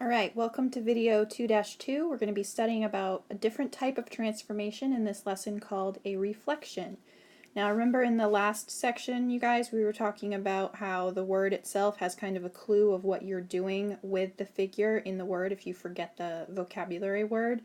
Alright, welcome to video 2-2. We're going to be studying about a different type of transformation in this lesson called a reflection. Now remember in the last section, you guys, we were talking about how the word itself has kind of a clue of what you're doing with the figure in the word if you forget the vocabulary word.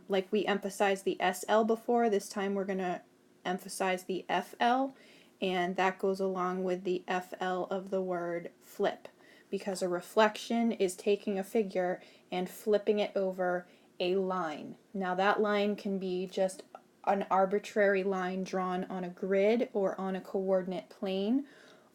Like we emphasized the SL before, this time we're going to emphasize the FL, and that goes along with the FL of the word flip, because a reflection is taking a figure and flipping it over a line. Now that line can be just an arbitrary line drawn on a grid or on a coordinate plane,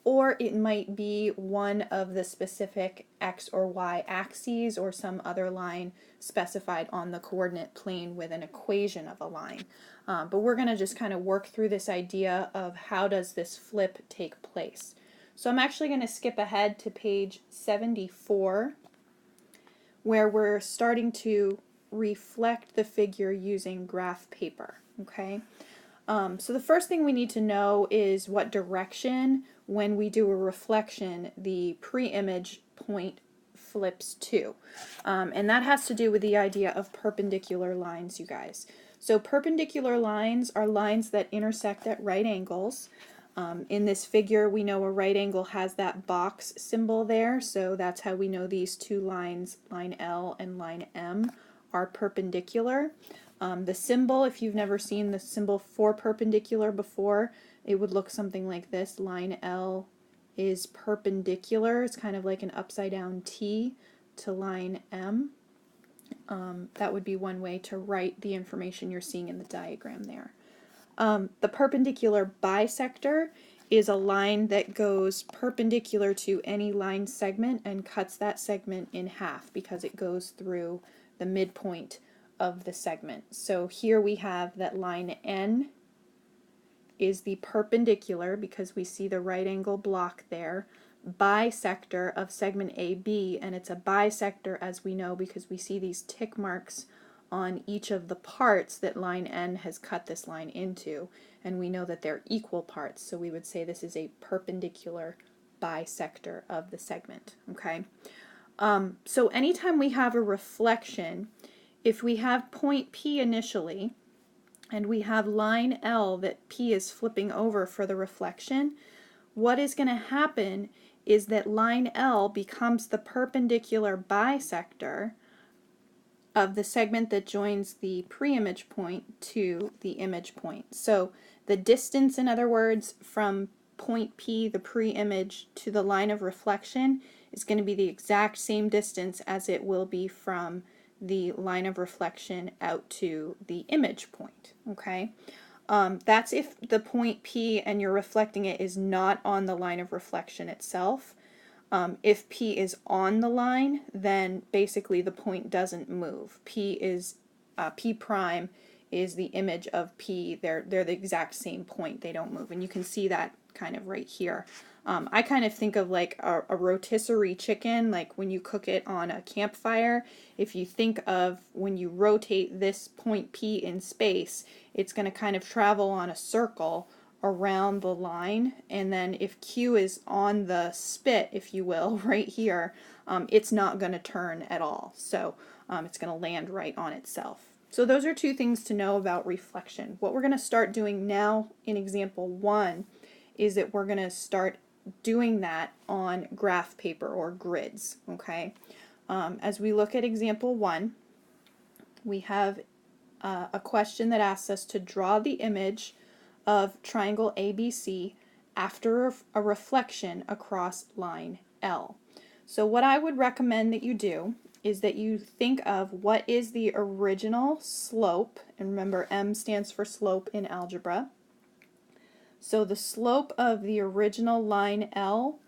or it might be one of the specific X or Y axes or some other line specified on the coordinate plane with an equation of a line. But we're going to just kind of work through this idea of how does this flip take place. So I'm actually going to skip ahead to page 74, where we're starting to reflect the figure using graph paper. Okay. So the first thing we need to know is what direction, when we do a reflection, the pre-image point flips to. And that has to do with the idea of perpendicular lines, you guys. So perpendicular lines are lines that intersect at right angles. In this figure, we know a right angle has that box symbol there, so that's how we know these two lines, line L and line M, are perpendicular. The symbol, if you've never seen the symbol for perpendicular before, it would look something like this. Line L is perpendicular. It's kind of like an upside down T to line M. That would be one way to write the information you're seeing in the diagram there. The perpendicular bisector is a line that goes perpendicular to any line segment and cuts that segment in half because it goes through the midpoint of the segment. So here we have that line N is the perpendicular, because we see the right angle block there, bisector of segment AB, and it's a bisector as we know because we see these tick marks on each of the parts that line N has cut this line into, and we know that they're equal parts, so we would say this is a perpendicular bisector of the segment. Okay. So anytime we have a reflection, if we have point P initially, and we have line L that P is flipping over for the reflection, what is going to happen is that line L becomes the perpendicular bisector of the segment that joins the pre-image point to the image point. So the distance, in other words, from point P, the pre-image, to the line of reflection is going to be the exact same distance as it will be from the line of reflection out to the image point. Okay, that's if the point P and you're reflecting it is not on the line of reflection itself. If P is on the line, then basically the point doesn't move. P prime is the image of P. They're the exact same point. They don't move, and you can see that kind of right here. I kind of think of like a rotisserie chicken, like when you cook it on a campfire. If you think of when you rotate this point P in space, it's going to kind of travel on a circle around the line, and then if Q is on the spit, if you will, right here, it's not going to turn at all. So it's going to land right on itself. So those are two things to know about reflection. What we're going to start doing now in example 1 is that we're going to start doing that on graph paper or grids. Okay. As we look at example 1, we have a question that asks us to draw the image of triangle ABC after a reflection across line L. So what I would recommend that you do is that you think of what is the original slope, and remember M stands for slope in algebra. So the slope of the original line L,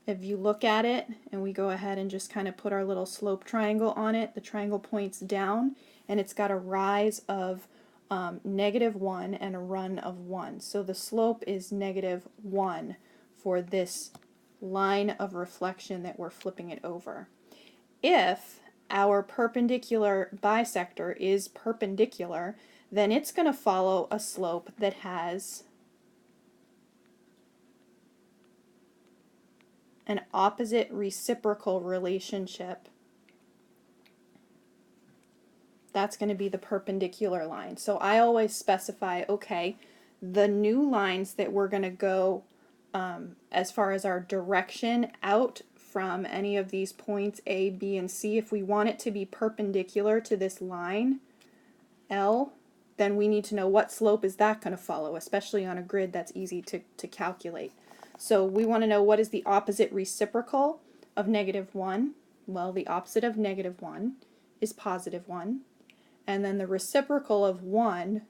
if you look at it and we go ahead and just kind of put our little slope triangle on it, the triangle points down and it's got a rise of -1 and a run of 1. So the slope is -1 for this line of reflection that we're flipping it over. If our perpendicular bisector is perpendicular, then it's going to follow a slope that has an opposite reciprocal relationship that's going to be the perpendicular line. So I always specify, okay, the new lines that we're going to go as far as our direction out from any of these points A, B, and C, if we want it to be perpendicular to this line, L, then we need to know what slope is that going to follow, especially on a grid that's easy to calculate. So we want to know what is the opposite reciprocal of -1. Well, the opposite of -1 is +1. And then the reciprocal of 1,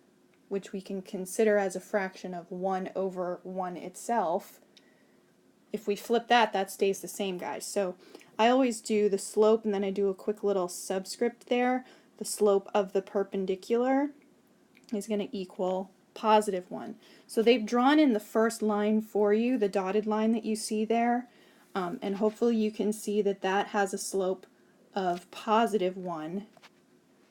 which we can consider as a fraction of 1 over 1 itself, if we flip that, that stays the same, guys. So I always do the slope, and then I do a quick little subscript there. The slope of the perpendicular is going to equal +1. So they've drawn in the first line for you, the dotted line that you see there, and hopefully you can see that that has a slope of +1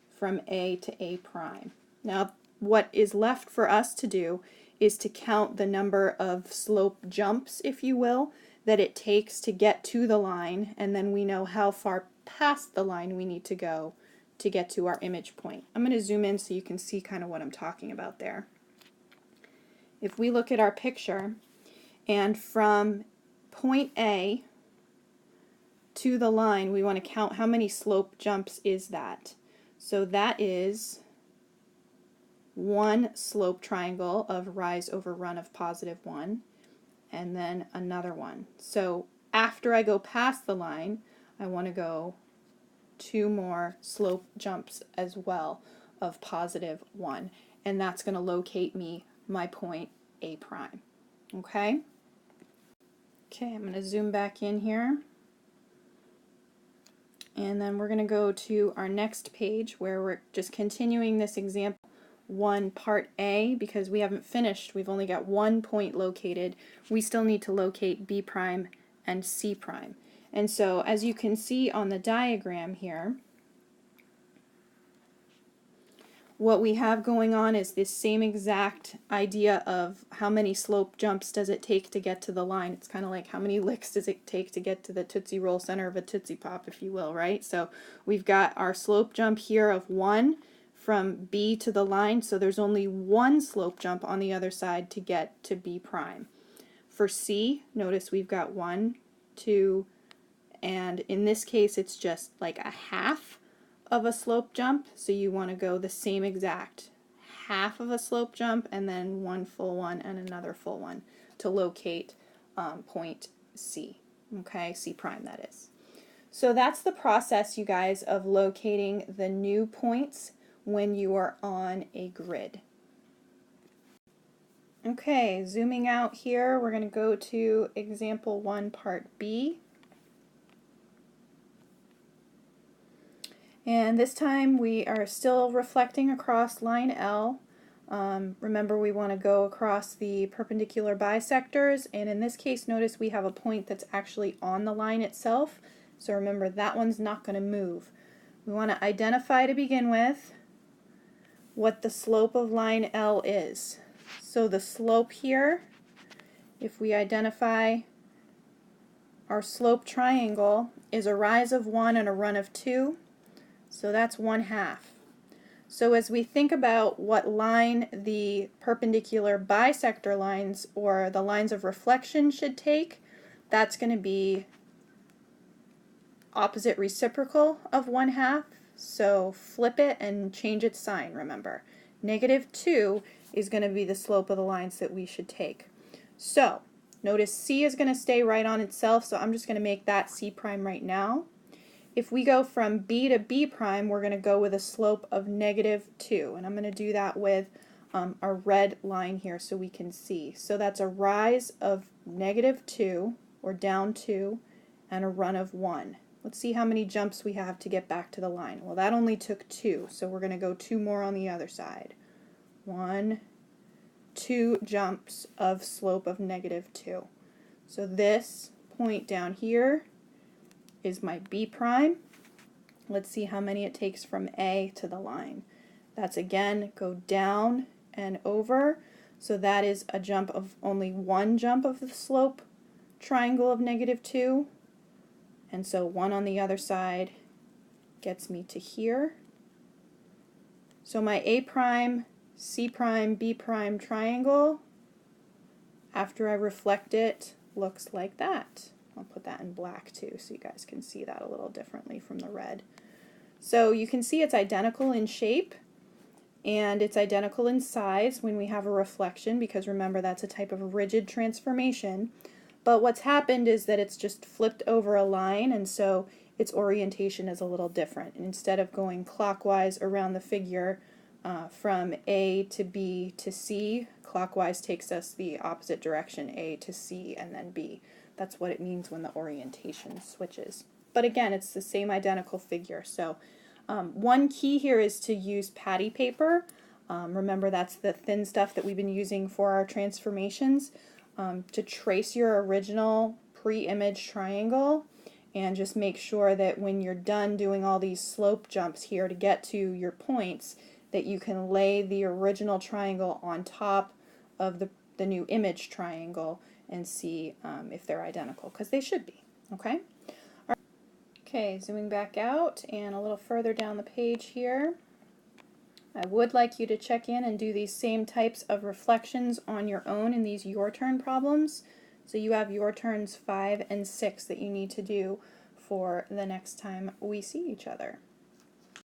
from A to A prime. Now what is left for us to do is to count the number of slope jumps, if you will, that it takes to get to the line, and then we know how far past the line we need to go to get to our image point. I'm going to zoom in so you can see kind of what I'm talking about there. If we look at our picture, and from point A to the line, we want to count how many slope jumps is that. So that is one slope triangle of rise over run of +1, and then another one. So after I go past the line, I want to go 2 more slope jumps as well of +1, and that's going to locate me my point A prime. Okay? Okay, I'm going to zoom back in here. And then we're going to go to our next page where we're just continuing this example 1 part A, because we haven't finished. We've only got one point located. We still need to locate B prime and C prime. And so as you can see on the diagram here, what we have going on is this same exact idea of how many slope jumps does it take to get to the line. It's kind of like how many licks does it take to get to the Tootsie Roll center of a Tootsie Pop, if you will, right? So we've got our slope jump here of 1 from B to the line, so there's only one slope jump on the other side to get to B prime. For C, notice we've got 1, 2, and in this case it's just like a half of a slope jump, so you want to go the same exact half of a slope jump and then one full one and another full one to locate point C. Okay, C prime that is. So that's the process, you guys, of locating the new points when you are on a grid. Okay, zooming out here, we're going to go to example 1 part B. And this time we are still reflecting across line L. Remember, we want to go across the perpendicular bisectors, and in this case notice we have a point that's actually on the line itself. So remember, that one's not going to move. We want to identify to begin with what the slope of line L is. So the slope here, if we identify our slope triangle, is a rise of 1 and a run of 2. So that's 1/2. So as we think about what line the perpendicular bisector lines or the lines of reflection should take, that's going to be opposite reciprocal of 1/2. So flip it and change its sign, remember. -2 is going to be the slope of the lines that we should take. So notice C is going to stay right on itself, so I'm just going to make that C prime right now. If we go from B to B prime, we're going to go with a slope of -2, and I'm going to do that with a red line here so we can see. So that's a rise of -2, or down 2, and a run of 1. Let's see how many jumps we have to get back to the line. Well, that only took 2, so we're going to go 2 more on the other side. 1, 2 jumps of slope of -2. So this point down here is my B prime. Let's see how many it takes from A to the line. That's again, go down and over. So that is a jump of only 1 jump of the slope triangle of -2. And so 1 on the other side gets me to here. So my A prime, C prime, B prime triangle, after I reflect it, looks like that. I'll put that in black too so you guys can see that a little differently from the red. So you can see it's identical in shape and it's identical in size when we have a reflection, because remember that's a type of rigid transformation. But what's happened is that it's just flipped over a line, and so its orientation is a little different. And instead of going clockwise around the figure from A to B to C, clockwise takes us the opposite direction, A to C and then B. That's what it means when the orientation switches. But again, it's the same identical figure. So one key here is to use patty paper. Remember, that's the thin stuff that we've been using for our transformations, to trace your original pre-image triangle, and just make sure that when you're done doing all these slope jumps here to get to your points, that you can lay the original triangle on top of the new image triangle and see if they're identical, because they should be. Okay? Okay, zooming back out and a little further down the page here. I would like you to check in and do these same types of reflections on your own in these your turn problems. So you have your turns 5 and 6 that you need to do for the next time we see each other.